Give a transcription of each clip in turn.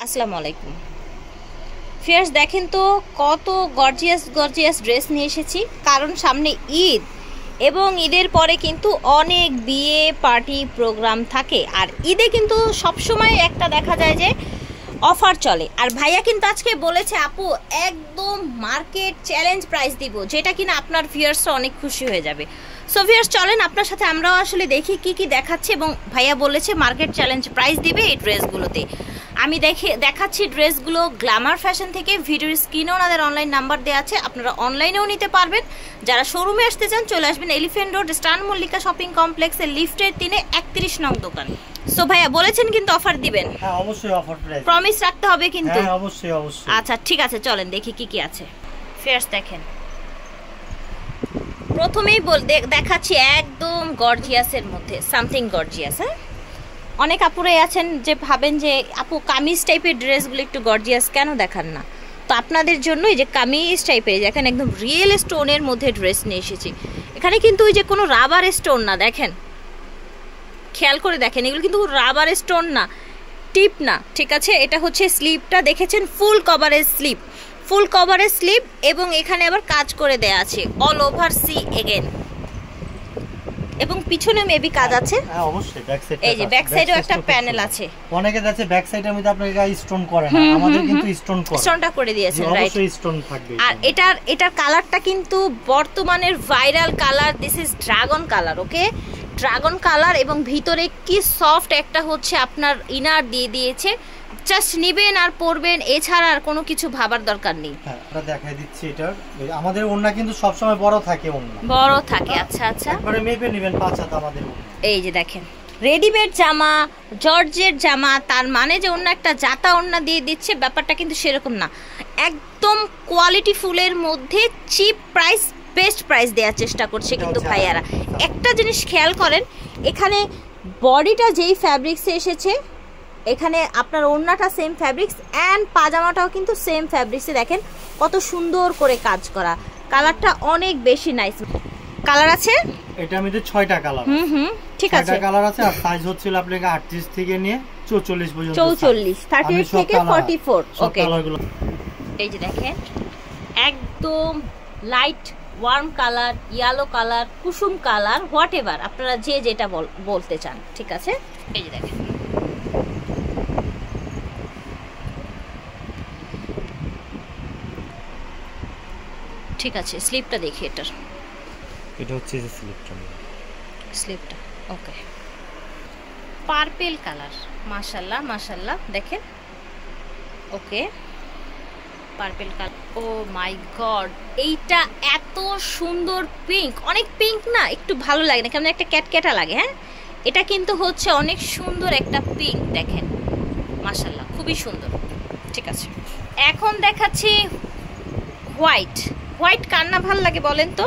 আসসালামু আলাইকুম ফিয়ার্স, দেখেন তো কত গর্জিয়াস ড্রেস নিয়ে এসেছি, কারণ সামনে ঈদ এবং ঈদের পরে কিন্তু অনেক বিয়ে পার্টি প্রোগ্রাম থাকে। আর ঈদে কিন্তু সবসময় একটা দেখা যায় যে অফার চলে। আর ভাইয়া কিন্তু আজকে বলেছে আপু একদম মার্কেট চ্যালেঞ্জ প্রাইস দিব, যেটা কিনা আপনার ভিউয়ার্সরা অনেক খুশি হয়ে যাবে। সো ভিউয়ার্স চলেন আপনার সাথে আমরাও আসলে দেখি কি দেখাচ্ছে, এবং ভাইয়া বলেছে মার্কেট চ্যালেঞ্জ প্রাইস দিবে এই ড্রেসগুলোতে। আমি দেখাচ্ছি ড্রেসগুলো গ্ল্যামার ফ্যাশন থেকে। ভিডিওর স্ক্রিনে ওনাদের অনলাইন নাম্বার দেওয়া আছে, আপনারা অনলাইনেও নিতে পারবেন। যারা শোরুমে আসতে চান চলে আসবেন elephant road star Mallika shopping কমপ্লেক্সের লিফটের 3-এ 31 নং দোকান। সো ভাইয়া বলেছেন কিন্তু অফার দিবেন। হ্যাঁ অবশ্যই অফার প্রাইস প্রমিস রাখতে হবে কিন্তু। হ্যাঁ অবশ্যই। আচ্ছা ঠিক আছে, চলেন দেখি কি আছে। ফার্স্ট দেখেন, প্রথমেই দেখাচ্ছি একদম গর্জিয়াসের মধ্যে সামথিং গর্জিয়াস। হ্যাঁ, অনেক আপুরাই আছেন যে ভাবেন যে আপু কামিজ টাইপের ড্রেসগুলো একটু গর্জিয়াস কেন দেখান না, তো আপনাদের জন্য এই যে কামিজ টাইপের দেখেন একদম রিয়েল স্টোনের মধ্যে ড্রেস নিয়ে এসেছি। এখানে কিন্তু ওই যে কোনো রাবার স্টোন না, দেখেন খেয়াল করে দেখেন, এগুলো কিন্তু রাবার স্টোন না, টিপ না, ঠিক আছে। এটা হচ্ছে স্লিপটা, দেখেছেন ফুল কভারেজ স্লিপ এবং এখানে আবার কাজ করে দেয়া আছে অল ওভার সি এগেন, এবং পিছনে মেবি কাজ আছে। হ্যাঁ অবশ্যই ব্যাক সাইড, এই যে ব্যাক সাইডেও একটা প্যানেল আছে। অনেকে যাচ্ছে ব্যাক সাইডের মধ্যে আপনারা স্টোন করে না, আমাদের কিন্তু স্টোনটা করে দিয়েছেন, রাইট? অবশ্যই স্টোন থাকবে। আর এটার কালারটা কিন্তু বর্তমানের viral colour, this is dragon colour. Okay, dragon colour, এবং ভিতরে কি সফট একটা হচ্ছে আপনার ইনার দিয়ে দিয়েছে। জাস্ট নেবেন আর পরবেন, এছাড়া আর কোনো কিছু ভাবার দরকার নেই। হ্যাঁ এটা দেখাই দিচ্ছি। এটা আমাদের ওন্না কিন্তু সব সময় বড় থাকে, বড় থাকে। আচ্ছা আচ্ছা, একবারে মেপে নেবেন 5 হাত আমাদের। এই যে দেখেন রেডিমেড জামা, জর্জের জামা, তার মানে যে অন্য একটা জাতা ওন্না দিয়ে দিচ্ছে, ব্যাপারটা কিন্তু সেরকম না। একদম কোয়ালিটি ফুলের মধ্যে চিপ প্রাইস, বেস্ট প্রাইস দেওয়ার চেষ্টা করছে কিন্তু ভাইয়ারা। একটা জিনিস খেয়াল করেন, এখানে বডিটা যেই ফ্যাব্রিক্সে এসেছে, এখানে আপনার ওড়নাটা সেম ফ্যাব্রিক্স অ্যান্ড পাজামাটাও কিন্তু সেম ফ্যাব্রিক্সে। দেখেন কত সুন্দর করে কাজ করা, কালারটা অনেক বেশি নাইস। কালার আছে এটার মধ্যে 6টা কালার। ঠিক আছে, 6টা কালার আছে। আর সাইজ হচ্ছিল আপনাদের 38 থেকে নিয়ে 44 পর্যন্ত। 44, 38 থেকে 44। ওকে, এই যে দেখেন একদম light worm colour, yellow colour, Kusum colour, what ever আপনারা যে যেটা বলতে চান, ঠিক আছে। এই যে দেখেন ঠিক আছে, স্লিপটা দেখি। এটা হচ্ছে যে স্লিপটা। ওকে, পার্পল কালার, মাশাআল্লাহ দেখেন। ওকে, পার্পল কালার। ও মাই গড, এইটা এত সুন্দর পিঙ্ক, অনেক পিঙ্ক না, একটু ভালো লাগে না, কেমন একটা ক্যাটক্যাটা লাগে। হ্যাঁ, এটা কিন্তু হচ্ছে অনেক সুন্দর একটা পিঙ্ক, দেখেন মাশাআল্লাহ, খুবই সুন্দর। ঠিক আছে, এখন দেখাচ্ছি হোয়াইট কার না ভাল লাগে বলেন তো?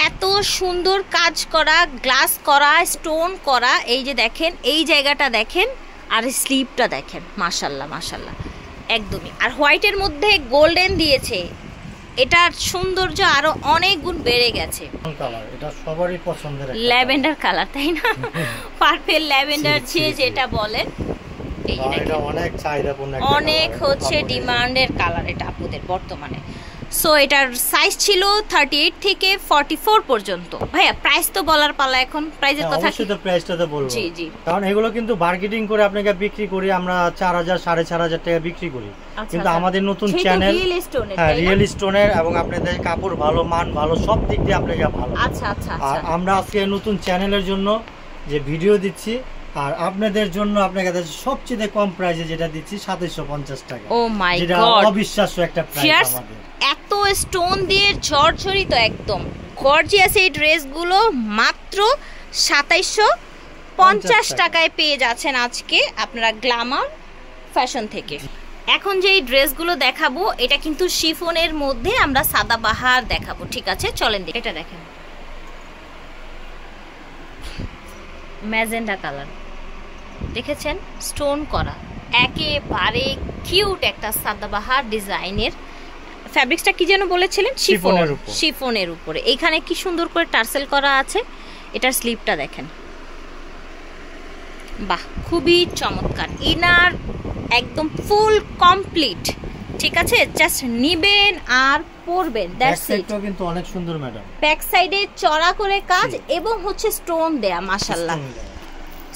এত সুন্দর কাজ করা, গ্লাস করা, স্টোন করা, এই যে দেখেন এই জায়গাটা দেখেন, আর স্লিপটা দেখেন, মাশাআল্লাহ একদমই। আর হোয়াইটের মধ্যে গোল্ডেন দিয়েছে, এটার সৌন্দর্য আরো অনেক গুণ বেড়ে গেছে। এটা সবারই পছন্দের একটা ল্যাভেন্ডার কালার, তাই না? পার্পল ল্যাভেন্ডার যেটা বলেন, এই যে দেখেন অনেক চাহিদাপূর্ণ, অনেক হচ্ছে ডিমান্ডের কালার এটা আপুদের বর্তমানে। সো এটার সাইজ ছিল 38 থেকে 44 পর্যন্ত। ভাইয়া প্রাইস তো বলার পালা, এখন প্রাইসের কথা অবশ্যই তো প্রাইসটা তো বলবো। জি, কারণ এগুলো কিন্তু মার্কেটিং করে আপনাকে বিক্রি করি আমরা 4000 4.5 টাকা বিক্রি করি, কিন্তু আমাদের নতুন চ্যানেল রিয়েল স্টোনের, এবং আপনাদের কাপড় ভালো, মান ভালো, সব দিক দিয়ে আপনাকে ভালো। আচ্ছা। আর আমরা আজকে নতুন চ্যানেলের জন্য যে ভিডিও দিচ্ছি, আর আপনাদের জন্য আপনাদের কাছে সবচেয়ে কম প্রাইসে যেটা দিচ্ছি 2750 টাকা। ও মাই গড, যেটা অবিশ্বাস্য একটা প্রাইস আমাদের। এত স্টোন দিয়ে জর্জরিত একদম গর্জিয়াস এই ড্রেসগুলো মাত্র 2750 টাকায় পেয়ে যাচ্ছেন আজকে আপনারা গ্ল্যামার ফ্যাশন থেকে। এখন যে এই ড্রেসগুলো দেখাবো, এটা কিন্তু শিফনের মধ্যে আমরা সাদাবাহার দেখাবো, ঠিক আছে। চলেন এটা দেখেন, ম্যাজেন্ডা কালার, দেখেছেন স্টোন করা, একেবারে কিউট একটা সাদাবাহার ডিজাইনের। ফ্যাব্রিক্সটা কি যেন বলেছিলেন? শিফনের উপরে। এইখানে কি সুন্দর করে টার্সেল করা আছে। এটার স্লিপটা দেখেন, বাহ খুবই চমৎকার। ইনার একদম ফুল কমপ্লিট, ঠিক আছে? জাস্ট নিবেন আর পরবেন, দ্যাটস ইট। ব্যাক কিন্তু অনেক সুন্দর ম্যাডাম, ব্যাক সাইডে চড়া করে কাজ এবং হচ্ছে স্টোন দেয়া, মাশাআল্লাহ।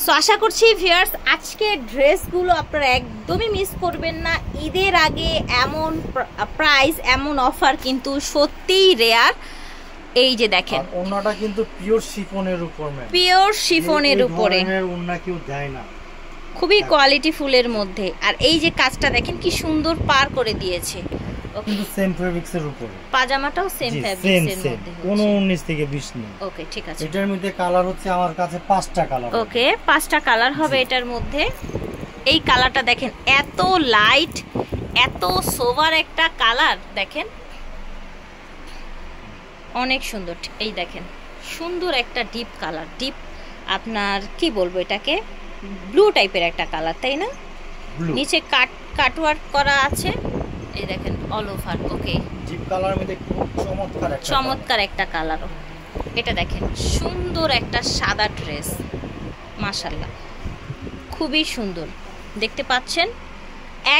সো আশা করছি ভিউয়ার্স আজকে ড্রেসগুলো আপনারা একদমই মিস করবেন না। ঈদের আগে এমন প্রাইস, এমন অফার কিন্তু সত্যিই রেয়ার। এই যে দেখেন ওন্নাটা কিন্তু পিওর শিফনের উপর, পিওর শিফনের উপরে, ওন্না কেউ দেয় না, খুবই কোয়ালিটি ফুলের মধ্যে। আর এই যে কাজটা দেখেন কি সুন্দর পার করে দিয়েছে, কিন্তু সেম ফেব্রিক্সের উপরে, পাজামাটাও সেম ফেব্রিক্সের মধ্যে, 19 থেকে 20 নেই। ওকে, ঠিক আছে। এটার মধ্যে কালার হচ্ছে আমার কাছে 5টা কালার। ওকে, 5টা কালার হবে এটার মধ্যে। এই কালারটা দেখেন, এত লাইট, এত সোভার একটা কালার, দেখেন অনেক সুন্দর। এই দেখেন সুন্দর একটা ডিপ কালার, ডিপ আপনার কি বলবো এটাকে, ব্লু টাইপের একটা কালার, তাই না? নিচে কাটওয়ার্ক করা আছে, এই দেখেন অল ওভার। ওকে, ডিপ কালারের মধ্যে খুব চমৎকার একটা কালার। এটা দেখেন সুন্দর একটা সাদা ড্রেস, মাশাআল্লাহ খুবই সুন্দর দেখতে পাচ্ছেন।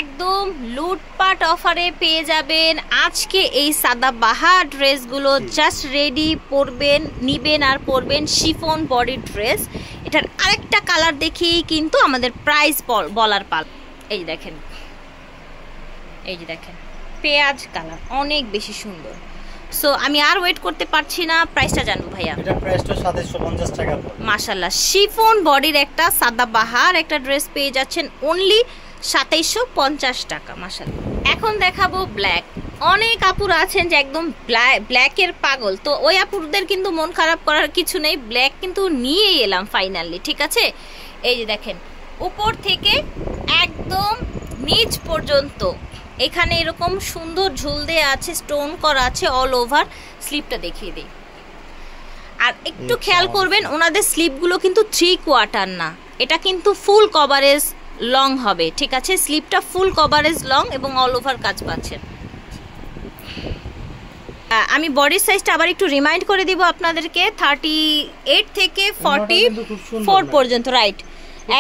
একদম লুটপাট অফারে পেয়ে যাবেন আজকে এই সাদাবাহার ড্রেসগুলো। জাস্ট রেডি, পরবেন, নিবেন আর পরবেন। শিফন বডি ড্রেস, এটার আরেকটা কালার দেখিয়েই কিন্তু আমাদের প্রাইস বলার পাল। এই দেখেন, এই যে দেখেন পেঁয়াজ কালার, অনেক বেশি সুন্দর। সো আমি আর ওয়েট করতে পারছি না, প্রাইসটা জানবো ভাইয়া। এটা প্রাইসটা 2750 টাকা। মাশাআল্লাহ, শিফন বডির একটা সাদাবাহার একটা ড্রেস পেয়ে যাচ্ছেন অনলি 2750 টাকা, মাশাআল্লাহ। এখন দেখাবো ব্ল্যাক। অনেক আপুরা আছেন যে একদম ব্ল্যাকের পাগল, তো ওই আপুদের কিন্তু মন খারাপ করার কিছু নেই, ব্ল্যাক কিন্তু নিয়েই এলাম ফাইনালি, ঠিক আছে? এই যে দেখেন উপর থেকে একদম নিচ পর্যন্ত এখানে এরকম সুন্দর ঝুল দেয়া আছে, স্টোন করা আছে অল ওভার। স্লিপটা দেখিয়ে দিই, আর একটু খেয়াল করবেন ওনাদের স্লিপগুলো কিন্তু 3 কোয়ার্টার না, এটা কিন্তু ফুল কভারেজ লং হবে, ঠিক আছে? স্লিপটা ফুল কভারেজ লং এবং অল ওভার কাজ পাচ্ছেন। আমি বডির সাইজটা আবার একটু রিমাইন্ড করে দিব আপনাদেরকে, 38 থেকে 44 পর্যন্ত, রাইট?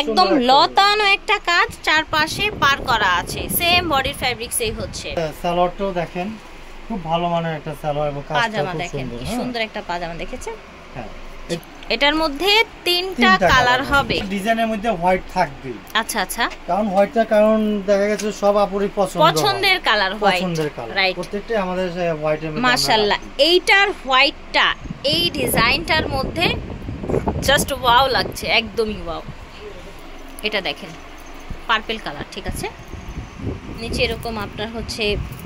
একদম লতানো একটা কাজ, চারপাশে পার করা আছে, সেম বডির ফেব্রিক্সই হচ্ছে। সালোয়ারটাও দেখেন খুব ভালো মানের একটা সালোয়ার, এবং পাজামা দেখেন কি সুন্দর একটা পাজামা, দেখেছেন? হ্যাঁ, এটার মধ্যে 3টা কালার হবে, ডিজাইনের মধ্যে হোয়াইট থাকবে। আচ্ছা আচ্ছা, কারণ হোয়াইটটা কারণ দেখা গেছে সব আপুরই পছন্দের কালার, হোয়াইট, রাইট? প্রত্যেকটা আমাদের হোয়াইটের মধ্যে, মাশাআল্লাহ। এইটার হোয়াইটটা এই ডিজাইনটার মধ্যে জাস্ট ওয়াও লাগছে, একদমই ওয়াও। এটা দেখেন পার্পল কালার, ঠিক আছে? নিচে এরকম আপনার হচ্ছে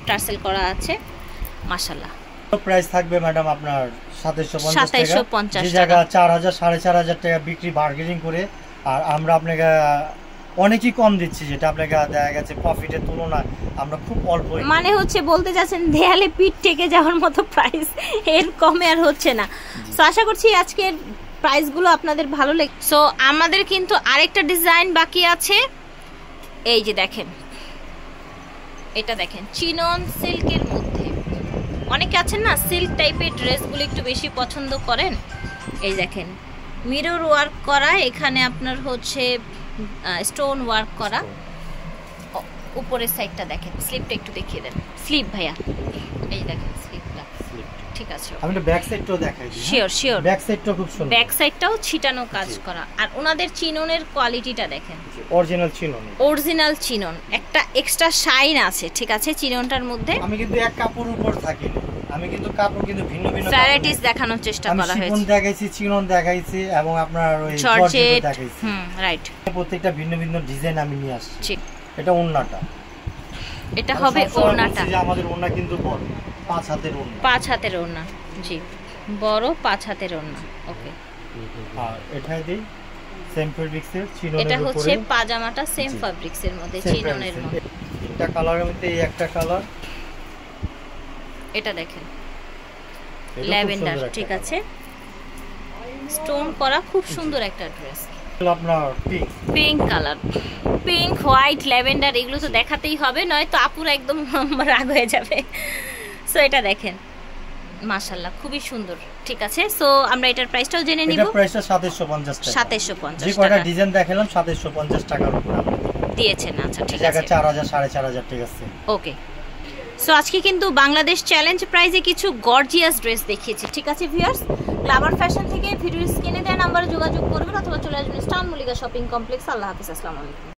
টার্সেল করা আছে, মাশাআল্লাহ। প্রাইস থাকবে ম্যাডাম আপনার 2750 টাকা, যে টাকা। জায়গা 4000 4500 টাকা বিক্রি বার্গেনিং করে, আর আমরা আপনাকে অনেকই কম দিচ্ছি, যেটা আপনাকে দেখা গেছে প্রফিটের তুলনায় আমরা খুব অল্প। মানে হচ্ছে বলতে যাচ্ছেন দেয়ালে পিঠ ঠেকে যাওয়ার মতো প্রাইস, এর কমে আর হচ্ছে না। সো আশা করছি আজকের প্রাইসগুলো আপনাদের ভালো লাগে। সো আমাদের কিন্তু আরেকটা ডিজাইন বাকি আছে, এই যে দেখেন, এটা দেখেন চিনন সিল্কের মধ্যে। অনেকে আছেন না সিল্ক টাইপের ড্রেসগুলো একটু বেশি পছন্দ করেন। এই দেখেন মিরর ওয়ার্ক করা, এখানে আপনার হচ্ছে স্টোন ওয়ার্ক করা। উপরের সাইডটা দেখেন, স্লিপটা একটু দেখিয়ে দেন। স্লিপ ভাইয়া, এই দেখেন স্লিপটা, ঠিক আছে? আমি তো ব্যাক সাইডটাও দেখাই দিই। শিওর শিওর, ব্যাক সাইডটাও খুব সুন্দর, ব্যাক সাইডটাও ছিটানো কাজ করা। আর ওনাদের চিননের কোয়ালিটিটা দেখেন, অরিজিনাল চিনন, অরিজিনাল চিনন, একটা এক্সট্রা শাইন আছে, ঠিক আছে চিননটার মধ্যে। আমি কিন্তু এক কাপড়ের উপর থাকি, আমি কিন্তু কাপড় কিন্তু ভিন্ন ভিন্ন ভ্যারাইটিস দেখানোর চেষ্টা করা হয়েছে। আমি দেখাইছি, চিনন দেখাইছি, এবং আপনার ওই জর্জেট দেখাইছি, রাইট। প্রত্যেকটা ভিন্ন ভিন্ন ডিজাইন আমি নিয়ে আসছি। এটা ওন্নাটা, এটা হবে ওন্নাটা। আমাদের ওন্না কিন্তু বড় 5 হাতের ওন্না, 5 হাতের ওন্না, জি বড় 5 হাতের ওন্না। ওকে, আর এটাই দেই সেম ফেব্রিক্সের চিননের উপরে। এটা হচ্ছে পাজামাটা সেম ফেব্রিক্সের মধ্যে, চিননের মধ্যে। এটা কালারের মধ্যে এই একটা কালার, এটা দেখেন ল্যাভেন্ডার, ঠিক আছে? স্টোন করা খুব সুন্দর একটা ড্রেস। আপনার pink colour, pink white lavender, এগুলো তো দেখাতেই হবে, নয়তো আপুরা একদম রাগ হয়ে যাবে। সো এটা দেখেন মাশাআল্লাহ খুবই সুন্দর, ঠিক আছে? সো আমরা এটার প্রাইসটাও জেনে নিব। এটা প্রাইসটা 2750 টাকা, 2750 যে কয়টা ডিজাইন দেখালাম 2750 টাকার উপর। দিয়েছেন। আচ্ছা ঠিক আছে, 4000 4500 ঠিক আছে। ওকে, সো আজকে কিন্তু বাংলাদেশ চ্যালেঞ্জ প্রাইজে কিছু গর্জিয়াস ড্রেস দেখিয়েছি। ঠিক আছে ভিউয়ার্স, গ্ল্যামার ফ্যাশন থেকে ভিডিও স্ক্রিনে দেওয়া নাম্বারে যোগাযোগ করবেন অথবা চলে আসবেন স্টার মল্লিকা শপিং কমপ্লেক্স। আল্লাহ হাফেজ, আসসালামু আলাইকুম।